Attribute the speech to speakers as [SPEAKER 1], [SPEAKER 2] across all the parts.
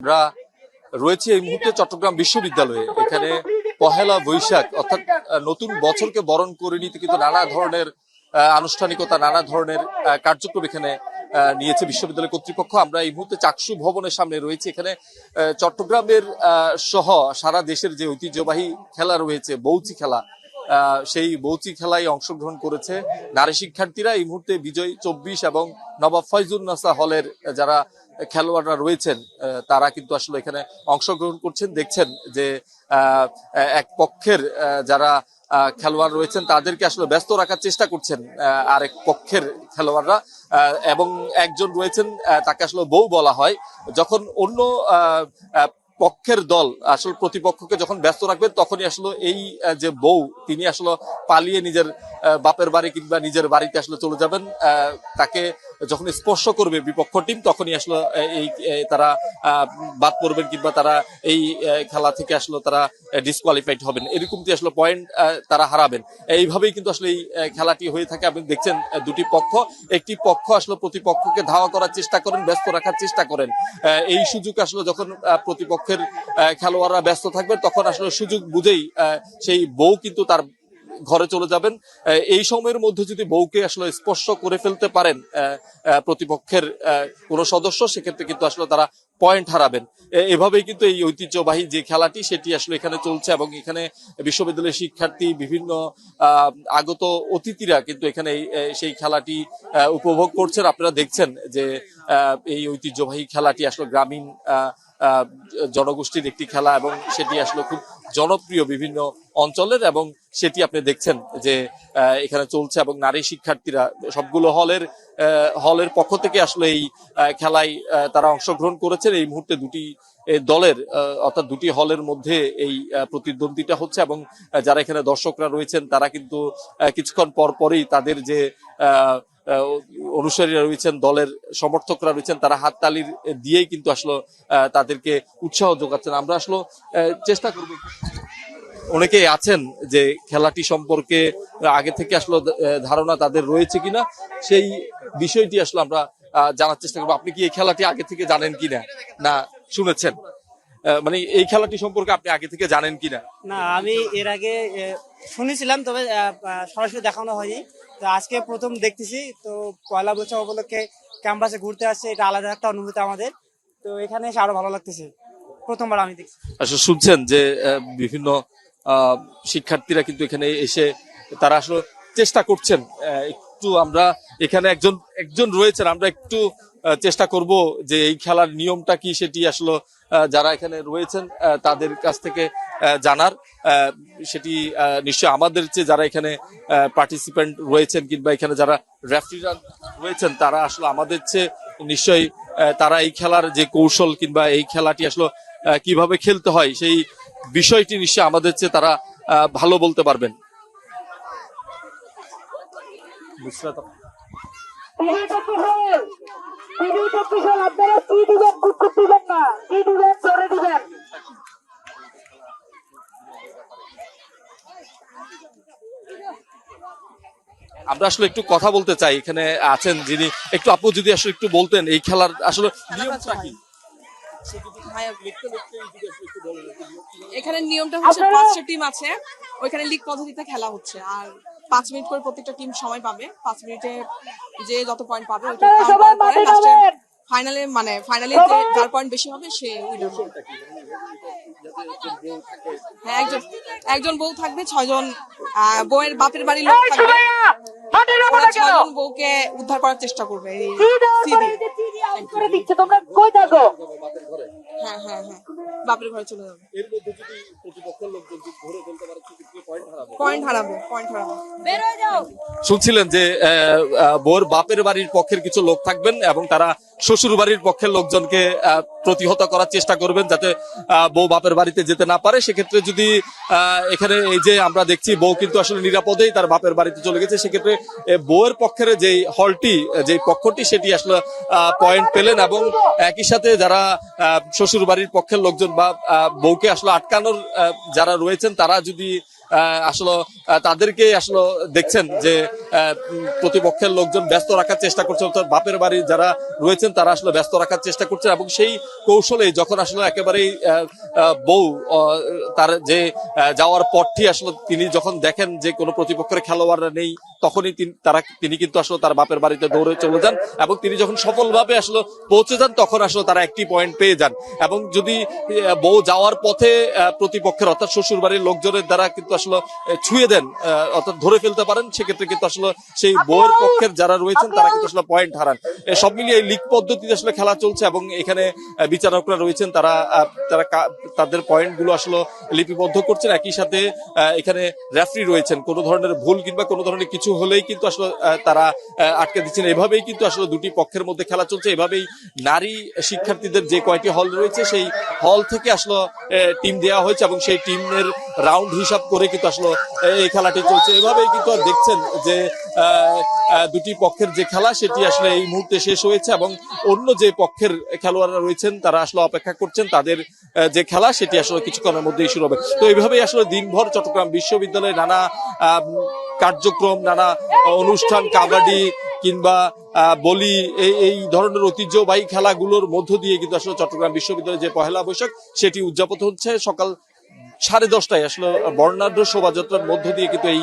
[SPEAKER 1] আমরা রয়েছে এই মুহূর্তে চট্টগ্রাম বিশ্ববিদ্যালয়ে। এখানে পহেলা বৈশাখ অর্থাৎ নতুন বছরকে বরণ করে নিতে কিন্তু নানা ধরনের আনুষ্ঠানিকতা, নানা ধরনের কার্যক্রম এখানে নিয়েছে বিশ্ববিদ্যালয় কর্তৃপক্ষ। আমরা এই মুহূর্তে চাকসু ভবনের সামনে রয়েছে। এখানে চট্টগ্রামের সহ সারা দেশের যে ঐতিহ্যবাহী খেলা রয়েছে, বৌচি খেলা, সেই বৌচি খেলায় অংশগ্রহণ করেছে নারী শিক্ষার্থীরা। এই মুহূর্তে বিজয় 24 এবং নবাব ফয়জুন্নেসা হলের যারা খেলোয়াড়রা রয়েছেন তারা কিন্তু আসলে এখানে অংশগ্রহণ করছেন। দেখছেন যে এক পক্ষের যারা খেলোয়াড় রয়েছেন তাদেরকে আসলে ব্যস্ত রাখার চেষ্টা করছেন আরেক পক্ষের খেলোয়াড়রা, এবং একজন রয়েছেন তাকে আসলে বউ বলা হয়। যখন অন্য পক্ষের দল আসলে প্রতিপক্ষকে যখন ব্যস্ত রাখবেন তখনই আসলে এই যে বউ তিনি আসলে পালিয়ে নিজের বাপের বাড়ি কিংবা নিজের বাড়িতে আসলে চলে যাবেন। তাকে যখন স্পর্শ করবে বিপক্ষ টিম তখনই আসলে এই তারা বাদ পড়বেন কিংবা তারা এই খেলা থেকে আসলে তারা ডিসকোয়ালিফাইড হবেন, এরকমটি আসলে পয়েন্ট তারা হারাবেন। এইভাবেই কিন্তু আসলে এই খেলাটি হয়ে থাকে। আপনি দেখছেন দুটি পক্ষ, একটি পক্ষ আসলে প্রতিপক্ষকে ধাওয়া করার চেষ্টা করেন, ব্যস্ত রাখার চেষ্টা করেন। এই সুযোগ আসলে যখন প্রতিপক্ষের খেলোয়াড়রা ব্যস্ত থাকবেন তখন আসলে সুযোগ বুঝেই সেই বউ কিন্তু তার ঘরে চলে যাবেন। এই সময়ের মধ্যে যদি বউকে আসলে স্পর্শ করে ফেলতে পারেন প্রতিপক্ষের কোন সদস্য, সেক্ষেত্রে কিন্তু আসলে তারা পয়েন্ট হারাবেন। এভাবেই কিন্তু এই ঐতিহ্যবাহী যে খেলাটি সেটি আসলে এখানে চলছে, এবং এখানে বিশ্ববিদ্যালয়ের শিক্ষার্থী, বিভিন্ন আগত অতিথিরা কিন্তু এখানে সেই খেলাটি উপভোগ করছেন। আপনারা দেখছেন যে এই ঐতিহ্যবাহী খেলাটি আসলে গ্রামীণ জনগোষ্ঠীর একটি খেলা, এবং সেটি আসলে খুব জনপ্রিয় বিভিন্ন অঞ্চলের, এবং সেটি আপনি দেখছেন যে এখানে চলছে। এবং নারী শিক্ষার্থীরা সবগুলো হলের পক্ষ থেকে আসলে এই খেলায় তারা অংশগ্রহণ করেছেন। এই মুহূর্তে দুটি দলের অর্থাৎ দুটি হলের মধ্যে এই প্রতিদ্বন্দ্বিতা হচ্ছে, এবং যারা এখানে দর্শকরা রয়েছেন তারা কিন্তু কিছুক্ষণ পর পরই তাদের যে অনুসারীরা রয়েছেন, দলের সমর্থকরা রয়েছেন, তারা হাততালির দিয়েই কিন্তু আসলে তাদেরকে উৎসাহ যোগাচ্ছেন। আমরা আসলে চেষ্টা করব, অনেকেই আছেন যে খেলাটি সম্পর্কে আগে থেকে আসলে ধারণা তাদের রয়েছে কিনা সেই বিষয়টি আসলে আমরা জানার চেষ্টা করবো। আপনি কি এই খেলাটি আগে থেকে জানেন কিনা, না শুনেছেন? মানে এই খেলাটি সম্পর্কে আপনি আগে থেকে জানেন কিনা?
[SPEAKER 2] না, আমি এর আগে শুনেছিলাম, তবে সরাসরি দেখানো হয়নি। তো আজকে প্রথম দেখতেছি। তো পয়লা বৈশাখ উপলক্ষে ক্যাম্পাসে ঘুরতে আসছে, এটা আলাদা একটা অনুভূতি আমাদের। তো এখানে এসে আরো ভালো লাগতেছে, প্রথমবার আমি দেখছি।
[SPEAKER 1] আসলে শুনছেন যে বিভিন্ন শিক্ষার্থীরা কিন্তু এখানে এসে তারা আসলে চেষ্টা করছেন। একটু আমরা এখানে একজন রয়েছেন, আমরা একটু চেষ্টা করব যে এই খেলার নিয়মটা কি সেটি আসলে যারা এখানে রয়েছেন তাদের কাছ থেকে জানার। সেটি নিশ্চয় আমাদের চেয়ে যারা এখানে পার্টিসিপেন্ট রয়েছেন কিংবা এখানে যারা রেফারিরা রয়েছেন তারা আসলে আমাদের চেয়ে নিশ্চয়ই তারা এই খেলার যে কৌশল কিংবা এই খেলাটি আসলে কিভাবে খেলতে হয় সেই বিষয়টি নিশ্চয় আমাদের চেয়ে তারা ভালো বলতে পারবেন। আমরা আসলে একটু কথা বলতে চাই, এখানে আছেন যিনি, একটু আপু যদি আসলে একটু বলতেন এই খেলার আসলে নিয়মটা কি?
[SPEAKER 3] এখানে নিয়মটা হচ্ছে 5টা টিম আছে, ওইখানে লিগ পদ্ধতিতে খেলা হচ্ছে, আর 5 মিনিট করে প্রত্যেকটা টিম সময় পাবে। 5 মিনিটে যে যত পয়েন্ট পাবে ওইটা কাউন্ট করে লাস্টে ফাইনালে যার পয়েন্ট বেশি হবে সে উইনার হবে। হ্যাঁ, একজন বউ থাকবে, 6 জন বউয়ের বাপের বাড়ির লোক থাকবে। ওরা 6 জন বউকে উদ্ধার করার চেষ্টা করবে। হ্যাঁ হ্যাঁ হ্যাঁ, বাপের ঘরে চলে যাবে। পয়েন্ট হারাবে।
[SPEAKER 1] শুনছিলেন যে বউর বাপের বাড়ির পক্ষের কিছু লোক থাকবেন এবং তারা শ্বশুর বাড়ির পক্ষের লোকজনকে প্রতিহত করার চেষ্টা করবেন যাতে বউ বাপের বাড়িতে যেতে না পারে। সেক্ষেত্রে যদি এখানে এই যে আমরা দেখছি বউ কিন্তু আসলে নিরাপদেই তার বাপের বাড়িতে চলে গেছে, সেক্ষেত্রে বউয়ের পক্ষের যে হলটি, যে পক্ষটি সেটি আসলে পয়েন্ট পেলেন, এবং একই সাথে যারা শ্বশুর বাড়ির পক্ষের লোকজন বা বউকে আসলে আটকানোর যারা রয়েছেন তারা যদি আসলে তাদেরকে আসলে দেখছেন যে প্রতিপক্ষের লোকজন ব্যস্ত রাখার চেষ্টা করছে, অর্থাৎ বাপের বাড়ি যারা রয়েছেন তারা আসলে ব্যস্ত রাখার চেষ্টা করছেন, এবং সেই কৌশলে যখন আসলে একেবারেই বউ তার যে যাওয়ার পথটি আসলে তিনি যখন দেখেন যে কোনো প্রতিপক্ষের খেলোয়াড়রা নেই, তখনই তিনি কিন্তু আসলে তার বাপের বাড়িতে দৌড়ে চলে যান, এবং তিনি যখন সফলভাবে আসলে পৌঁছে যান তখন আসলে তারা একটি পয়েন্ট পেয়ে যান। এবং যদি বউ যাওয়ার পথে প্রতিপক্ষের অর্থাৎ শ্বশুর বাড়ির লোকজনের দ্বারা কিন্তু আসলে ছুঁয়ে দেন, অর্থাৎ ধরে ফেলতে পারেন, সেক্ষেত্রে কিন্তু আসলে সেই বউয়ের পক্ষের যারা রয়েছেন তারা কিন্তু আসলে পয়েন্ট হারান। সব মিলিয়ে এই লিগ পদ্ধতিতে আসলে খেলা চলছে, এবং এখানে বিচারকরা রয়েছেন তারা তাদের পয়েন্ট গুলো আসলে লিপিবদ্ধ করছেন। একই সাথে এখানে রেফারি রয়েছেন, কোনো ধরনের ভুল কিংবা কোনো ধরনের কিছু হলেই কিন্তু আসলে তারা আটকে দিচ্ছেন। এভাবেই কিন্তু আসলে দুটি পক্ষের মধ্যে খেলা চলছে। এভাবেই নারী শিক্ষার্থীদের যে কয়টি হল রয়েছে সেই হল থেকে আসলে টিম দেওয়া হয়েছে, এবং সেই টিমের রাউন্ড হিসাব করে কিন্তু আসলে এই খেলাটি চলছে। এভাবেই কিন্তু দেখছেন যে দুটি পক্ষের যে খেলা সেটি আসলে এই মুহূর্তে শেষ হয়েছে, এবং অন্য যে পক্ষের খেলোয়াড়রা রয়েছেন তারা আসলে অপেক্ষা করছেন তাদের যে খেলা সেটি আসলে কিছুক্ষণের মধ্যেই শুরু হবে। তো এইভাবেই আসলে দিনভর চট্টগ্রাম বিশ্ববিদ্যালয়ে নানা কার্যক্রম, নানা অনুষ্ঠান, কাবাডি কিংবা বলি এই ধরনের ঐতিহ্যবাহী খেলাগুলোর মধ্য দিয়ে কিন্তু আসলে চট্টগ্রাম বিশ্ববিদ্যালয়ের যে পহেলা বৈশাখ সেটি উদযাপন হচ্ছে। সকাল 10:30 আসলে বর্ণাঢ্য শোভাযাত্রার মধ্য দিয়ে কিন্তু এই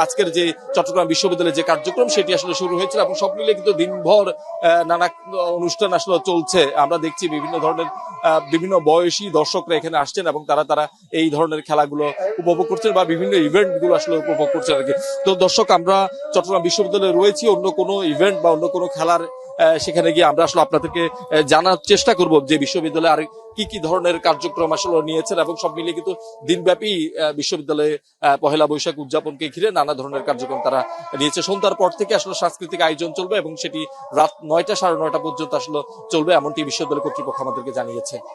[SPEAKER 1] আজকের যে চট্টগ্রাম বিশ্ববিদ্যালয়ের যে কার্যক্রম সেটি আসলে শুরু হয়েছিল, এবং সব মিলিয়ে কিন্তু দিনভর নানা অনুষ্ঠান আসলে চলছে। আমরা দেখছি বিভিন্ন ধরনের বিভিন্ন বয়সী দর্শকরা এখানে আসছেন, এবং তারা এই ধরনের খেলাগুলো উপভোগ করছেন বা বিভিন্ন ইভেন্ট গুলো আসলে উপভোগ করছেন আর কি। তো দর্শক, আমরা চট্টগ্রাম বিশ্ববিদ্যালয়ে রয়েছি, অন্য কোনো ইভেন্ট বা অন্য কোনো খেলার সেখানে গিয়ে আমরা আসলে আপনাদেরকে জানার চেষ্টা করব যে বিশ্ববিদ্যালয়ে আর কি কি ধরনের কার্যক্রম আসলে নিয়েছেন, এবং সব মিলিয়ে কিন্তু দিনব্যাপী বিশ্ববিদ্যালয়ে পহেলা বৈশাখ উদযাপনকে ঘিরে নানা ধরনের কার্যক্রম তারা নিয়েছে। সন্ধ্যার পর থেকে আসলে সাংস্কৃতিক আয়োজন চলবে, এবং সেটি রাত 9টা 9:30 পর্যন্ত আসলে চলবে, এমনটি বিশ্ববিদ্যালয় কর্তৃপক্ষ আমাদেরকে জানিয়েছে।